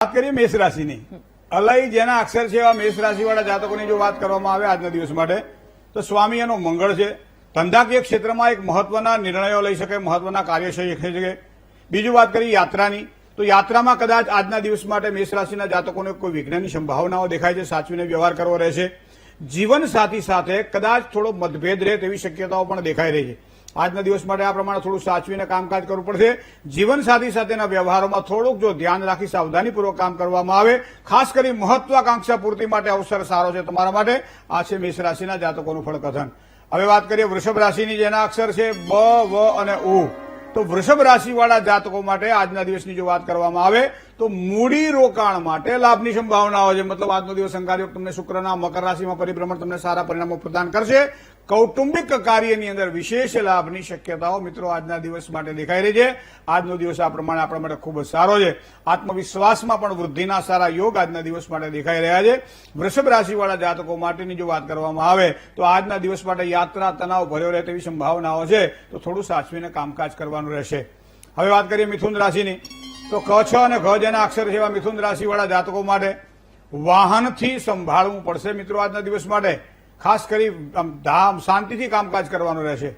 વાત કરીએ મેષ રાશિની. અલય જેના અક્ષર છે એવા મેષ રાશિવાળા જાતકોની જો વાત કરવામાં આવે આજના દિવસ માટે તો સ્વામી એનો મંગળ છે. ધંધાકીય ક્ષેત્રમાં એક મહત્વના નિર્ણયો લઈ શકે, મહત્વના કાર્ય થઈ શકે. બીજું વાત કરીએ યાત્રાની, તો યાત્રામાં કદાચ આજના દિવસ માટે મેષ રાશિના જાતકોને કોઈ વિઘ્નની સંભાવનાઓ દેખાય છે. સાચવીને વ્યવહાર કરવો રહેશે. જીવન સાથી સાથે કદાચ થોડો મતભેદ રહે તેવી શક્યતાઓ પણ દેખાઈ રહી છે. આજના દિવસ માટે આ પ્રમાણે થોડું સાચવીને કામકાજ કરવું પડશે. જીવન સાથી સાથેના વ્યવહારોમાં થોડુંક જો ધ્યાન રાખી સાવધાનીપૂર્વક કામ કરવામાં આવે, ખાસ કરી મહત્વાકાંક્ષા પૂર્તિ માટે અવસર સારો છે તમારા માટે. આ છે મેષ રાશિના જાતકોનું ફળકથન. હવે વાત કરીએ વૃષભ રાશિની, જેના અક્ષર છે બ, વ અને ઉ. તો વૃષભ રાશિવાળા જાતકો માટે આજના દિવસની જો વાત કરવામાં આવે તો મૂડી રોકાણ માટે લાભની સંભાવનાઓ છે. મતલબ આજનો દિવસ અંગારયોગ તમને શુક્રના મકર રાશિમાં પરિભ્રમણ તમને સારા પરિણામો પ્રદાન કરશે. કૌટુંબિક કાર્યની અંદર વિશેષ લાભની શક્યતાઓ મિત્રો આજના દિવસ માટે દેખાઈ રહી છે. આજનો દિવસ આ પ્રમાણે આપણા માટે ખૂબ જ સારો છે. આત્મવિશ્વાસમાં પણ વૃદ્ધિના સારા યોગ આજના દિવસ માટે દેખાઈ રહ્યા છે. વૃષભ રાશિવાળા જાતકો માટેની જો વાત કરવામાં આવે તો આજના દિવસ માટે યાત્રા તણાવ ભર્યો રહે તેવી સંભાવનાઓ છે, તો થોડું સાચવીને કામકાજ કરવાનું રહેશે. હવે વાત કરીએ મિથુન રાશિની, તો ક, છ અને ઘ જેના અક્ષર છે એવા મિથુન રાશિવાળા જાતકો માટે વાહનથી સંભાળવું પડશે મિત્રો આજના દિવસ માટે. ખાસ કરી શાંતિથી કામકાજ કરવાનું રહેશે.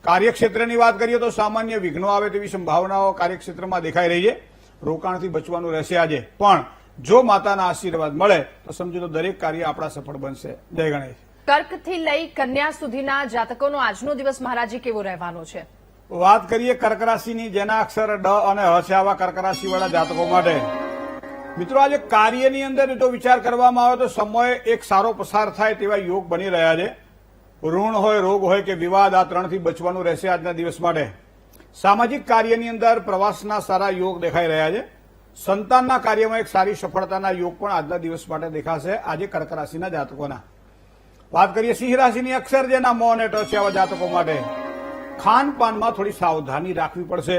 કાર્યક્ષેત્રની વાત કરીએ તો સામાન્ય વિઘ્નો આવે તેવી સંભાવનાઓ કાર્યક્ષેત્રમાં દેખાઈ રહી છે. રોકાણથી બચવાનું રહેશે આજે, પણ જો માતાના આશીર્વાદ મળે તો સમજો તો દરેક કાર્ય આપણા સફળ બનશે. જય ગણેશ. કર્કથી લઈ કન્યા સુધીના જાતકોનો આજનો દિવસ મહારાજી કેવો રહેવાનો છે? વાત કરીએ કર્ક રાશિની, જેના અક્ષર ડ અને હ છે. આવા કર્ક રાશિવાળા જાતકો માટે મિત્રો આજે કાર્યની અંદર જો વિચાર કરવામાં આવે તો સમય એક સારો પસાર થાય તેવા યોગ બની રહ્યા છે. ઋણ હોય, રોગ હોય કે વિવાદ, આ ત્રણથી બચવાનું રહેશે આજના દિવસ માટે. સામાજિક કાર્યની અંદર પ્રવાસના સારા યોગ દેખાઈ રહ્યા છે. સંતાનના કાર્યમાં એક સારી સફળતાના યોગ પણ આજના દિવસ માટે દેખાશે આજે કર્ક રાશિના જાતકોના. વાત કરીએ સિંહ રાશિની, અક્ષર જેના મ અને ટ છે આવા જાતકો માટે ખાનપાનમાં થોડી સાવધાની રાખવી પડશે.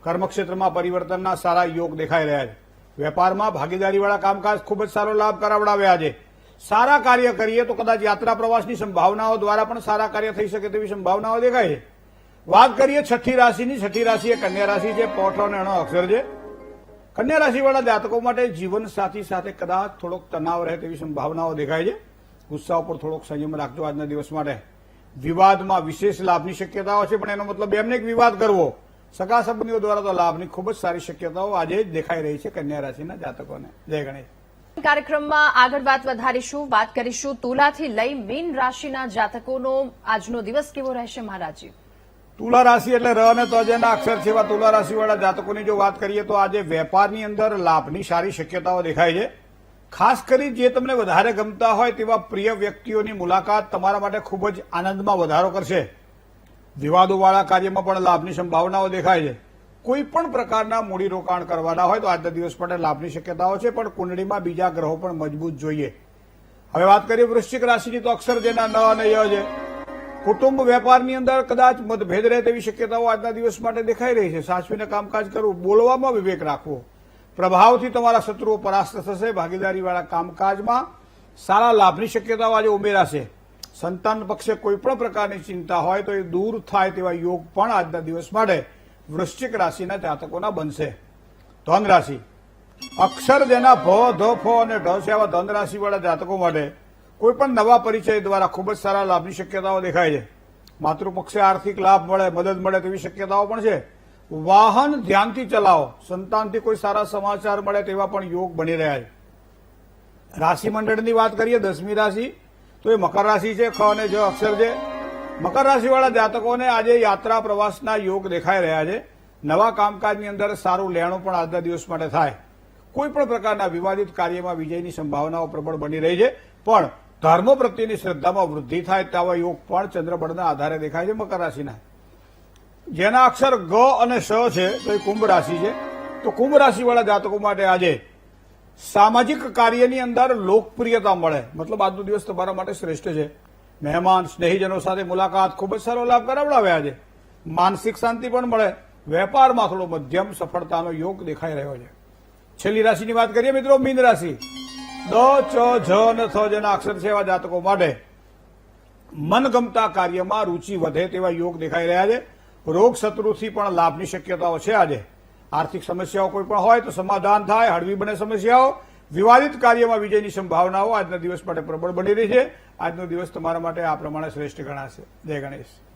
કર્મક્ષેત્રમાં પરિવર્તનના સારા યોગ દેખાઈ રહ્યા છે. વેપારમાં ભાગીદારીવાળા કામકાજ ખૂબ જ સારો લાભ કરાવડાવ્યા છે. સારા કાર્ય કરીએ તો કદાચ યાત્રા પ્રવાસની સંભાવનાઓ દ્વારા પણ સારા કાર્ય થઈ શકે તેવી સંભાવનાઓ દેખાય છે. વાત કરીએ છઠ્ઠી રાશિની, છઠ્ઠી રાશિ એ કન્યા રાશિ છે. પોઠ અને અણ અક્ષર છે. કન્યા રાશિવાળા જાતકો માટે જીવન સાથી સાથે કદાચ થોડોક તણાવ રહે તેવી સંભાવનાઓ દેખાય છે. ગુસ્સા ઉપર થોડોક સંયમ રાખજો આજના દિવસ માટે. વિવાદમાં વિશેષ લાભની શક્યતાઓ છે, પણ એનો મતલબ એમને એક વિવાદ કરવો. સગા સંબંધીઓ દ્વારા તો લાભની ખૂબ જ સારી શક્યતાઓ આજે જ દેખાઈ રહી છે કન્યા રાશિના જાતકોને. જય ગણેશ. કાર્યક્રમમાં આગળ વાત વધારીશું, વાત કરીશું તુલાથી લઈ મીન રાશિના જાતકોનો આજનો દિવસ કેવો રહેશે મહારાજી? તુલા રાશિ એટલે ર અને ત જેના અક્ષર છે એવા તુલા રાશિવાળા જાતકોની જો વાત કરીએ તો આજે વેપારની અંદર લાભની સારી શક્યતાઓ દેખાય છે. ખાસ કરી જે તમને વધારે ગમતા હોય તેવા પ્રિય વ્યક્તિઓની મુલાકાત તમારા માટે ખૂબ જ આનંદમાં વધારો કરશે. વિવાદોવાળા કાર્યમાં પણ લાભની સંભાવનાઓ દેખાય છે. કોઈ પણ પ્રકારના મૂડીરોકાણ કરવાના હોય તો આજના દિવસ માટે લાભની શક્યતાઓ છે, પણ કુંડળીમાં બીજા ગ્રહો પણ મજબૂત જોઈએ. હવે વાત કરીએ વૃશ્ચિક રાશિની, તો અક્ષર જેના ન અને ય છે. કુટુંબ વેપારની અંદર કદાચ મતભેદ રહે તેવી શક્યતાઓ આજના દિવસ માટે દેખાઈ રહી છે. સાચવીને કામકાજ કરવું, બોલવામાં વિવેક રાખવો. પ્રભાવથી તમારા શત્રુઓ પરાસ્ત થશે. ભાગીદારીવાળા કામકાજમાં સારા લાભની શક્યતાઓ આજે ઉમેરાશે. સંતાન પક્ષે કોઈ પણ પ્રકારની ચિંતા હોય તો એ દૂર થાય તેવા યોગ પણ આજના દિવસ માટે વૃશ્ચિક રાશિના જાતકોના બનશે. ધન રાશિ, અક્ષર જેના ભ, ધ, ફ અને ઢ છે આવા ધન રાશિવાળા જાતકો માટે કોઈ પણ નવા પરિચય દ્વારા ખૂબ જ સારા લાભની શક્યતાઓ દેખાય છે. માતૃપક્ષે આર્થિક લાભ મળે, મદદ મળે તેવી શક્યતાઓ પણ છે. વાહન ધ્યાનથી ચલાવો. સંતાનથી કોઈ સારા સમાચાર મળે તેવા પણ યોગ બની રહ્યા છે. રાશિ મંડળની વાત કરીએ 10મી રાશિ, તો એ મકર રાશિ છે. ખ અને જ અક્ષર છે. મકર રાશિવાળા જાતકોને આજે યાત્રા પ્રવાસના યોગ દેખાઈ રહ્યા છે. નવા કામકાજની અંદર સારું લેણું પણ આજના દિવસ માટે થાય. કોઈ પણ પ્રકારના વિવાદિત કાર્યમાં વિજયની સંભાવનાઓ પ્રબળ બની રહી છે, પણ ધર્મ પ્રત્યેની શ્રદ્ધામાં વૃદ્ધિ થાય તેવા યોગ પણ ચંદ્રબળના આધારે દેખાય છે મકર રાશિના. જેના અક્ષર ગ અને શ છે તો એ કુંભ રાશિ છે. તો કુંભ રાશિવાળા જાતકો માટે આજે સામાજિક કાર્યની અંદર લોકપ્રિયતા મળે. મતલબ આજનો દિવસ તમારા માટે શ્રેષ્ઠ છે. મહેમાન, સ્નેહીજનો સાથે મુલાકાત ખૂબ જ સારો લાભ કરાવડાવ્યા છે. માનસિક શાંતિ પણ મળે. વેપારમાં થોડો મધ્યમ સફળતાનો યોગ દેખાઈ રહ્યો છે. છેલ્લી રાશિની વાત કરીએ મિત્રો, મીન રાશિ. દ, ચ, જ અને થ જેના અક્ષર છે એવા જાતકો માટે મનગમતા કાર્યમાં રૂચિ વધે તેવા યોગ દેખાઈ રહ્યા છે. રોગ શત્રુથી પણ લાભની શક્યતાઓ છે આજે. આર્થિક સમસ્યાઓ કોઈ પણ હોય તો સમાધાન થાય, હળવી બને સમસ્યાઓ, વિવાદિત કાર્યમાં વિજયની સંભાવનાઓ આજના દિવસ માટે પ્રબળ બની રહી છે. આજનો દિવસ તમારા માટે આ પ્રમાણે શ્રેષ્ઠ ગણાશે. જય ગણેશ.